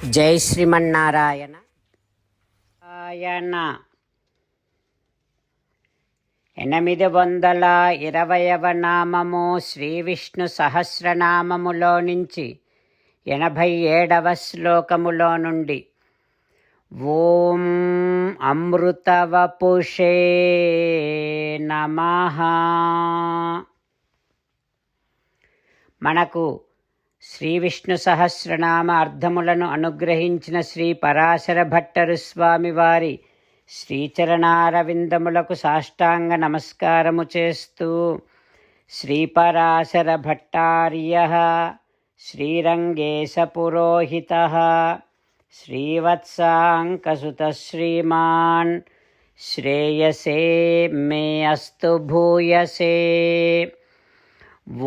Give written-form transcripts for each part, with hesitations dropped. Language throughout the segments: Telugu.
జై శ్రీమన్నారాయణ. ఆయన 820వ నామము శ్రీ విష్ణు సహస్రనామములో నుంచి 87వ శ్లోకములో నుండి ఓం అమృతవపుషే నమః. మనకు శ్రీ విష్ణు సహస్రనామ అర్థములను అనుగ్రహించిన శ్రీ పరాశర భట్టరు స్వామి వారి శ్రీచరణారవిందములకు సాష్టాంగ నమస్కారము చేస్తూ శ్రీ పరాశర భట్టార్యః శ్రీరంగేశ పురోహితః శ్రీవత్సాంకసుతః శ్రీమాన్ శ్రేయసే మే అస్తు భూయసే.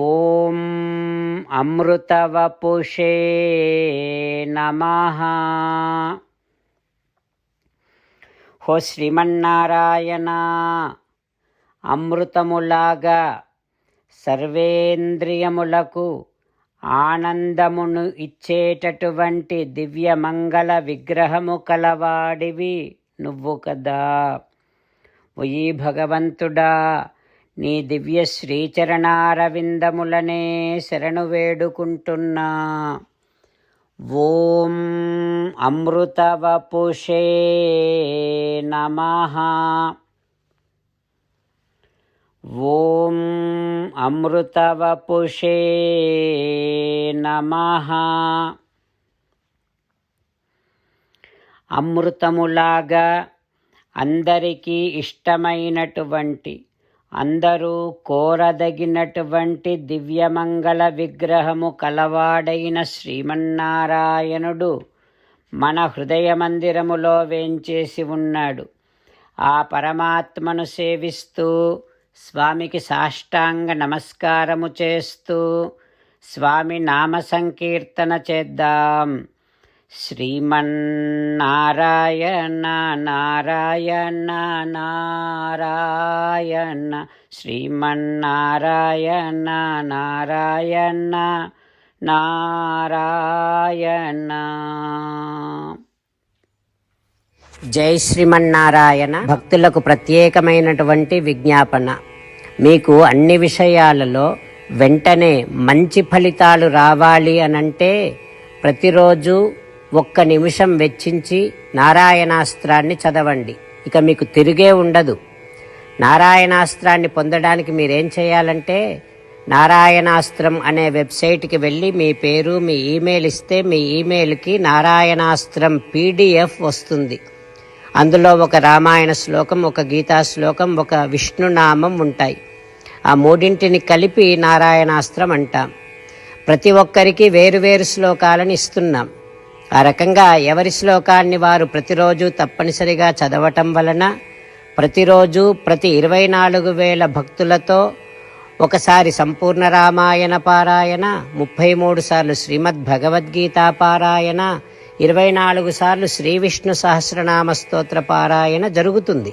ఓం అమృతవపుషే నమః. హో శ్రీమన్నారాయణ, అమృతములాగా సర్వేంద్రియములకు ఆనందమును ఇచ్చేటటువంటి దివ్యమంగళ విగ్రహము కలవాడివి నువ్వు కదా. ఓయి భగవంతుడా, నీ దివ్య శ్రీచరణారవిందములనే శరణు వేడుకుంటున్నా. ఓం అమృతవపుషే నమః. ఓం అమృతవపుషే నమః. అమృతములాగా అందరికీ ఇష్టమైనటువంటి, అందరూ కోరదగినటువంటి దివ్యమంగళ విగ్రహము కలవాడైన శ్రీమన్నారాయణుడు మన హృదయ మందిరములో వేంచేసి ఉన్నాడు. ఆ పరమాత్మను సేవిస్తూ స్వామికి సాష్టాంగ నమస్కారము చేస్తూ స్వామి నామ సంకీర్తన చేద్దాం. శ్రీమన్నారాయణ నారాయణ నారాయణ, శ్రీమన్నారాయణ నారాయణ నారాయణ. జై శ్రీమన్నారాయణ. భక్తులకు ప్రత్యేకమైనటువంటి విజ్ఞాపన. మీకు అన్ని విషయాలలో వెంటనే మంచి ఫలితాలు రావాలి అనంటే ప్రతిరోజు 1 నిమిషం వెచ్చించి నారాయణాస్త్రాన్ని చదవండి. ఇక మీకు తిరిగే ఉండదు. నారాయణాస్త్రాన్ని పొందడానికి మీరేం చేయాలంటే, నారాయణాస్త్రం అనే వెబ్సైట్కి వెళ్ళి మీ పేరు, మీ ఈమెయిల్ ఇస్తే మీ ఈమెయిల్కి నారాయణాస్త్రం PDF వస్తుంది. అందులో ఒక రామాయణ శ్లోకం, ఒక గీతా శ్లోకం, ఒక విష్ణునామం ఉంటాయి. ఆ మూడింటిని కలిపి నారాయణాస్త్రం అంటాం. ప్రతి ఒక్కరికి వేరువేరు శ్లోకాలను ఇస్తున్నాం. ఆ రకంగా ఎవరి శ్లోకాన్ని వారు ప్రతిరోజు తప్పనిసరిగా చదవటం వలన ప్రతిరోజు ప్రతి 24,000 భక్తులతో ఒకసారి సంపూర్ణ రామాయణ పారాయణ, 33 సార్లు శ్రీమద్ భగవద్గీత పారాయణ, 24 సార్లు శ్రీ విష్ణు సహస్రనామ స్తోత్ర పారాయణ జరుగుతుంది.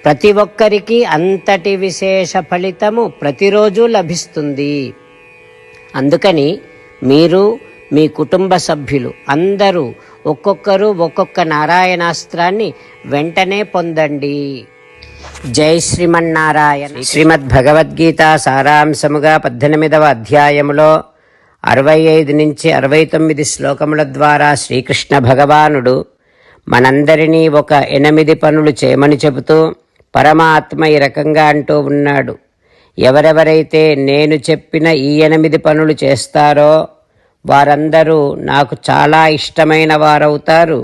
ప్రతి ఒక్కరికి అంతటి విశేష ఫలితము ప్రతిరోజు లభిస్తుంది. అందుకని మీరు, మీ కుటుంబ సభ్యులు అందరూ ఒక్కొక్కరు ఒక్కొక్క నారాయణాస్త్రాన్ని వెంటనే పొందండి. జై శ్రీమన్నారాయణ. శ్రీమద్ భగవద్గీత సారాంశముగా 18వ అధ్యాయములో 65 నుంచి 69 శ్లోకముల ద్వారా శ్రీకృష్ణ భగవానుడు మనందరినీ ఒక 8 పనులు చేయమని చెబుతూ పరమాత్మ ఈ రకంగా అంటూ ఉన్నాడు. ఎవరెవరైతే నేను చెప్పిన ఈ 8 పనులు చేస్తారో వారందరూ నాకు చాలా ఇష్టమైన వారవుతారు.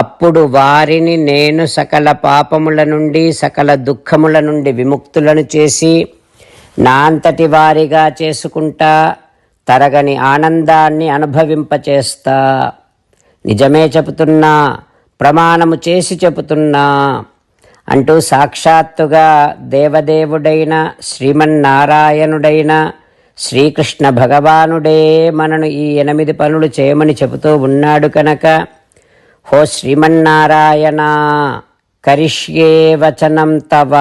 అప్పుడు వారిని నేను సకల పాపముల నుండి, సకల దుఃఖముల నుండి విముక్తులను చేసి నా అంతటి వారిగా చేసుకుంటా, తరగని ఆనందాన్ని అనుభవింపచేస్తా. నిజమే చెబుతున్నా, ప్రమాణము చేసి చెబుతున్నా అంటూ సాక్షాత్తుగా దేవదేవుడైన శ్రీమన్నారాయణుడైన శ్రీకృష్ణ భగవానుడే మనను ఈ 8 పనులు చేయమని చెబుతూ ఉన్నాడు కనుక, హో శ్రీమన్నారాయణ, కరిష్యే వచనం తవ,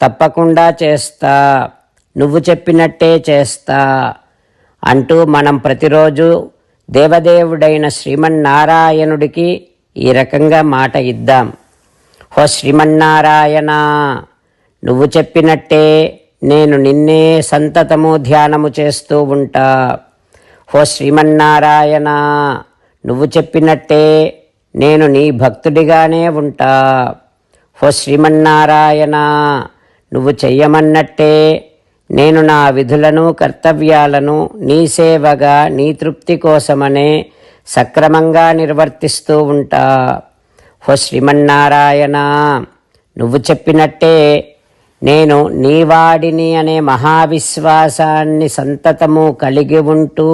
తప్పకుండా చేస్తా, నువ్వు చెప్పినట్టే చేస్తా అంటూ మనం ప్రతిరోజు దేవదేవుడైన శ్రీమన్నారాయణుడికి ఈ రకంగా మాట ఇద్దాం. హో శ్రీమన్నారాయణ, నువ్వు చెప్పినట్టే నేను నిన్నే సంతతము ధ్యానము చేస్తూ ఉంటా. హో శ్రీమన్నారాయణ, నువ్వు చెప్పినట్టే నేను నీ భక్తుడిగానే ఉంటా. హో శ్రీమన్నారాయణ, నువ్వు చెయ్యమన్నట్టే నేను నా విధులను కర్తవ్యాలను నీ సేవగా నీ తృప్తి కోసమనే సక్రమంగా నిర్వర్తిస్తూ ఉంటా. హో శ్రీమన్నారాయణ, నువ్వు చెప్పినట్టే నేను నీవాడిని అనే మహావిశ్వాసాన్ని సంతతము కలిగి ఉంటూ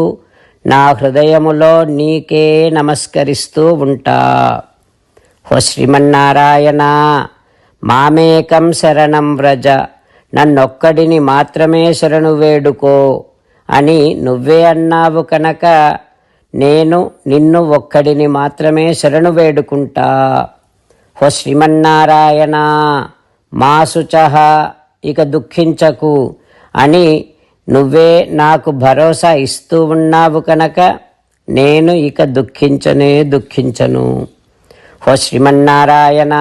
నా హృదయములో నీకే నమస్కరిస్తూ ఉంటా. హో శ్రీమన్నారాయణ, మామేకం శరణం వ్రజ, నన్నొక్కడిని మాత్రమే శరణు వేడుకో అని నువ్వే అన్నావు కనుక నేను నిన్ను ఒక్కడిని మాత్రమే శరణు వేడుకుంటా. హో శ్రీమన్నారాయణ, మా శుచః, ఇక దుఃఖించకు అని నువ్వే నాకు భరోసా ఇస్తూ ఉన్నావు కనుక నేను ఇక దుఃఖించను. హో శ్రీమన్నారాయణ,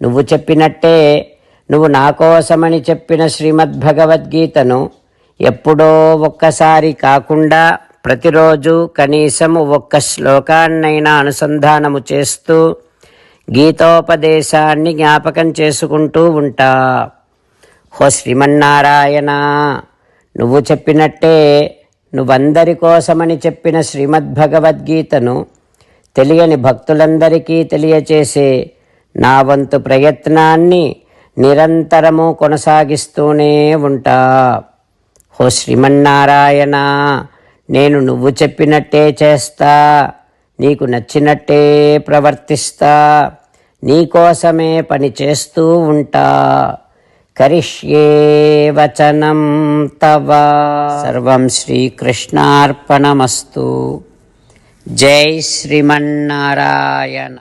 నువ్వు చెప్పినట్టే నువ్వు నా కోసమని చెప్పిన శ్రీమద్భగవద్గీతను ఎప్పుడో ఒక్కసారి కాకుండా ప్రతిరోజు కనీసం ఒక్క శ్లోకాన్నైనా అనుసంధానము చేస్తూ గీతోపదేశాన్ని జ్ఞాపకం చేసుకుంటూ ఉంటా. హో శ్రీమన్నారాయణ, నువ్వు చెప్పినట్టే నువ్వందరి కోసమని చెప్పిన శ్రీమద్భగవద్గీతను తెలియని భక్తులందరికీ తెలియచేసే నా వంతు ప్రయత్నాన్ని నిరంతరము కొనసాగిస్తూనే ఉంటా. హో శ్రీమన్నారాయణ, నేను నువ్వు చెప్పినట్టే చేస్తా, నీకు నచ్చినట్టే ప్రవర్తిస్తా, నీకోసమే పని చేస్తూ ఉంటా. కరిష్యే వచనం తవ. సర్వం శ్రీకృష్ణార్పణమస్తు. జై శ్రీమన్నారాయణ.